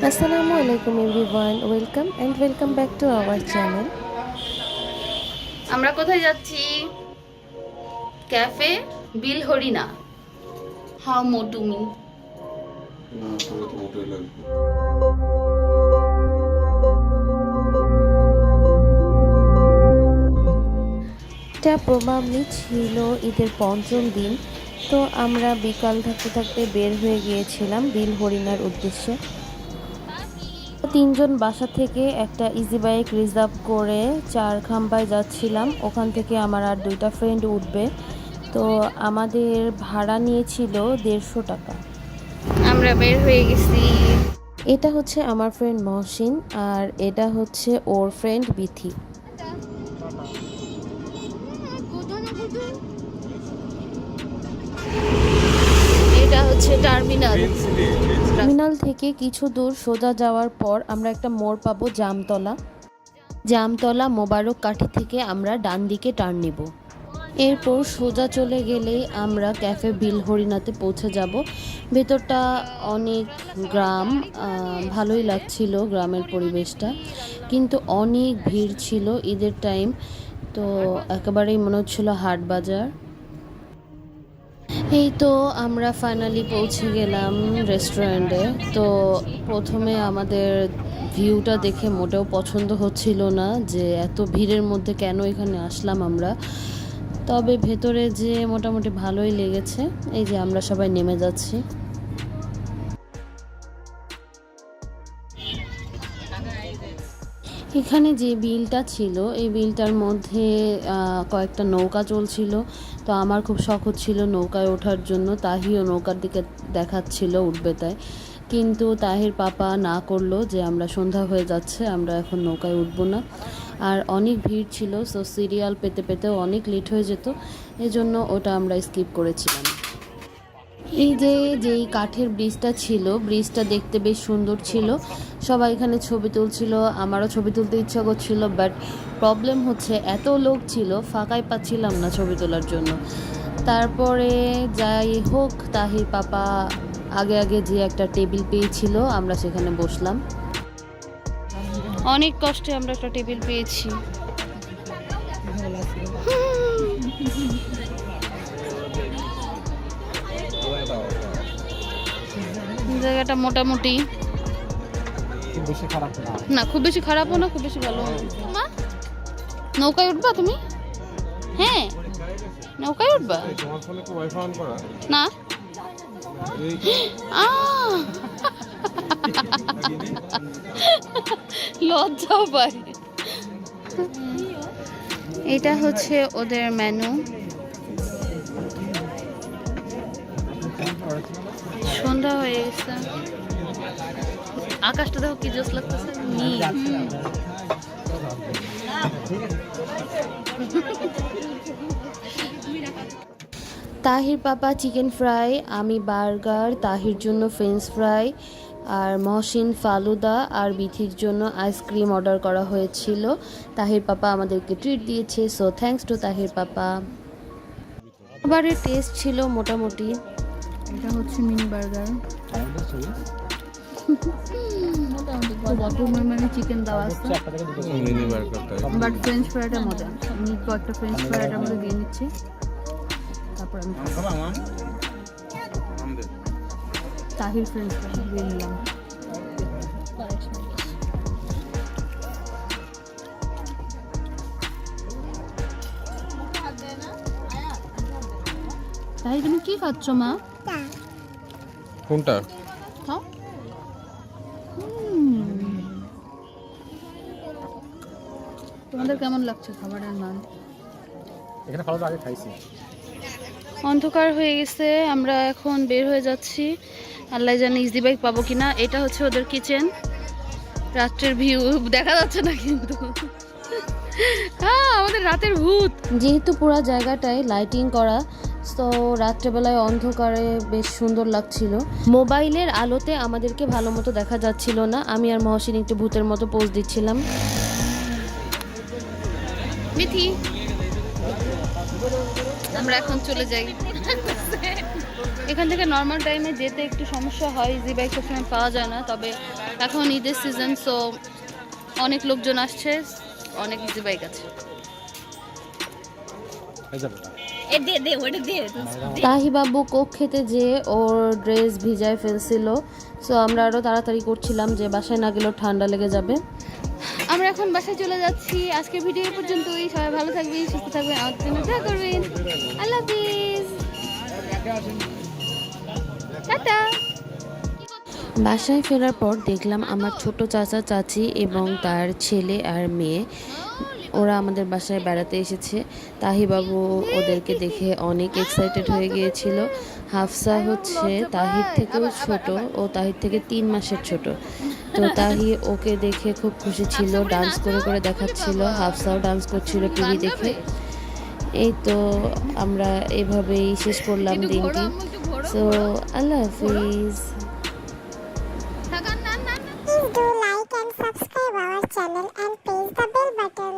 আসসালামু আলাইকুম everyone, welcome back to our channel. আমরা কোথায় যাচ্ছি? ক্যাফে বিল হরিনা। হাউ মোটুমি। না তোরা তো মোটেই লাগবে। এটা প্রবাবলি ছিল ঈদের পঞ্চম দিন। তো আমরা বিকাল থাকতে থাকতে বের হয়ে গিয়েছিলাম বিল হরিণার উদ্দেশ্যে। তিনজন বাসা থেকে একটা ইজি বাইক রিজার্ভ করে চারখাম্বায় যাচ্ছিলাম। ওখান থেকে আমার আর দুইটা ফ্রেন্ড উঠবে। তো আমাদের ভাড়া নিয়েছিল 150 টাকা। আমরা বের হয়ে গেছি। এটা হচ্ছে আমার ফ্রেন্ড মহসিন, আর এটা হচ্ছে ওর ফ্রেন্ড বিথি। এটা হচ্ছে টার্মিনাল। টার্মিনাল থেকে কিছু দূর সোজা যাওয়ার পর আমরা একটা মোড় পাবো জামতলা মোবারক কাঠি থেকে আমরা ডান দিকে টার্ন নিব। এরপর সোজা চলে গেলেই আমরা ক্যাফে বিল হরিণাতে পৌঁছে যাব। ভেতরটা অনেক গ্রাম, ভালোই লাগছিল গ্রামের পরিবেশটা, কিন্তু অনেক ভিড় ছিল ঈদের টাইম। তো একেবারেই মনে হচ্ছিল হাট বাজার। এই তো আমরা ফাইনালি পৌঁছে গেলাম রেস্টুরেন্টে। তো প্রথমে আমাদের ভিউটা দেখে মোটেও পছন্দ হচ্ছিল না যে এত ভিড়ের মধ্যে কেন এখানে আসলাম আমরা। তবে ভেতরে যে মোটামুটি ভালোই লেগেছে। এই যে আমরা সবাই নেমে যাচ্ছি। এখানে যে বিলটা ছিল, এই বিলটার মধ্যে কয়েকটা নৌকা চলছিল। তো আমার খুব শখ হচ্ছিল নৌকায় ওঠার জন্য। তাহিও নৌকার দিকে দেখাচ্ছিল উঠবে তাই, কিন্তু তাহির পাপা না করলো যে আমরা সন্ধ্যা হয়ে যাচ্ছে, আমরা এখন নৌকায় উঠবো না। আর অনেক ভিড় ছিল, সো সিরিয়াল পেতে পেতেও অনেক লেট হয়ে যেত, এজন্য ওটা আমরা স্কিপ করেছিলাম। এই যে যেই কাঠের ব্রিজটা ছিল, ব্রিজটা দেখতে বেশ সুন্দর ছিল। সবাই এখানে ছবি তুলছিল, আমারও ছবি তুলতে ইচ্ছা করছিল, বাট প্রবলেম হচ্ছে এত লোক ছিল, ফাঁকাই পাচ্ছিলাম না ছবি তোলার জন্য। তারপরে যাই হোক, তাহির পাপা আগে আগে যে একটা টেবিল পেয়েছিল, আমরা সেখানে বসলাম। অনেক কষ্টে আমরা একটা টেবিল পেয়েছি। জায়গাটা মোটামুটি না, খুব বেশি খারাপও না, খুব বেশি ভালো না। নৌকায় উঠবা তুমি? হ্যাঁ, নৌকায় উঠবা না? লজ্জাও পায়। এটা হচ্ছে ওদের মেনু। সন্ধ্যা হয়ে গেছে, আকাশটা দেখো কি জোস লাগতেছে। তাহির পাপা চিকেন ফ্রাই, আমি বার্গার, তাহির জন্য ফ্রেঞ্চ ফ্রাই, আর মহসিন ফালুদা, আর বিথির জন্য আইসক্রিম অর্ডার করা হয়েছিল। তাহির পাপা আমাদেরকে ট্রিট দিয়েছে, সো থ্যাঙ্কস টু তাহির পাপা। খাবারের টেস্ট ছিল মোটামুটি। এটা হচ্ছে মিনি বার্গার, মানে চিকেন দেওয়া আছে, বাট ফ্রেঞ্চ ফ্রাইটা মজা। আমি কয়েকটা ফ্রেঞ্চ ফ্রাইটার মধ্যে দিয়ে নিচ্ছি, তারপর আমি তাহির ফ্রেঞ্চ ফ্রাই দিয়ে নিলাম। তাই তুমি কি খাচ্ছ মা? কোনটা? খাও। তোমাদের কেমন লাগছে খাবারের মান? এখানে খাওয়া আগে খাইছি। অন্ধকার হয়ে গেছে, আমরা এখন বের হয়ে যাচ্ছি। আল্লাহ জানে ইজি বাইক পাবো কিনা। এটা হচ্ছে ওদের কিচেন। রাত্রের ভিউ দেখা যাচ্ছে না কিন্তু, আমাদের রাতের ভূত। যেহেতু পুরো জায়গাটায় লাইটিং করা, তো রাত্রেবেলায় অন্ধকারে বেশ সুন্দর লাগছিল। মোবাইলের আলোতে আমাদেরকে ভালো মতো দেখা যাচ্ছিল না। আমি আর মহসিন একটু ভূতের মতো পোজ দিচ্ছিলাম। মিথি, আমরা এখন চলে যাই। এখান থেকে নর্মাল টাইমে যেতে একটু সমস্যা হয়, ইজি বাইক সবসময় পাওয়া যায় না, তবে এখন ঈদের সিজন, সো অনেক লোকজন আসছে, অনেক ইজি বাইক আছে। এই যাবে না। তাহি বাবু কোক খেতে যেয়ে ওর ড্রেস ভিজায় ফেলছিল, সো আমরা আরও তাড়াতাড়ি করছিলাম যে বাসায় না গেলেও ঠান্ডা লেগে যাবে। আমরা এখন বাসায় চলে যাচ্ছি। আজকের ভিডিও এই পর্যন্তই। সবাই ভালো থাকবেন, সুস্থ থাকবেন, আমাদের জন্য দোয়া করবেন। আল্লাহ হাফিজ, টাটা। বাসায় ফেরার পর দেখলাম আমার ছোট চাচা চাচি এবং তার ছেলে আর মেয়ে ওরা আমাদের বাসায় বেড়াতে এসেছে। তাহিবাবু ওদেরকে দেখে অনেক এক্সাইটেড হয়ে গিয়েছিল। হাফসা হচ্ছে তাহির থেকেও ছোট, ও তাহির থেকে 3 মাসের ছোট। তো তাহি ওকে দেখে খুব খুশি ছিল, ডান্স করে করে দেখাচ্ছিল, হাফসাও ডান্স করছিল টিভি দেখে। এই তো আমরা এভাবেই শেষ করলাম দিনটি। So Allah Hafiz. Please do like and subscribe our channel and press the bell button.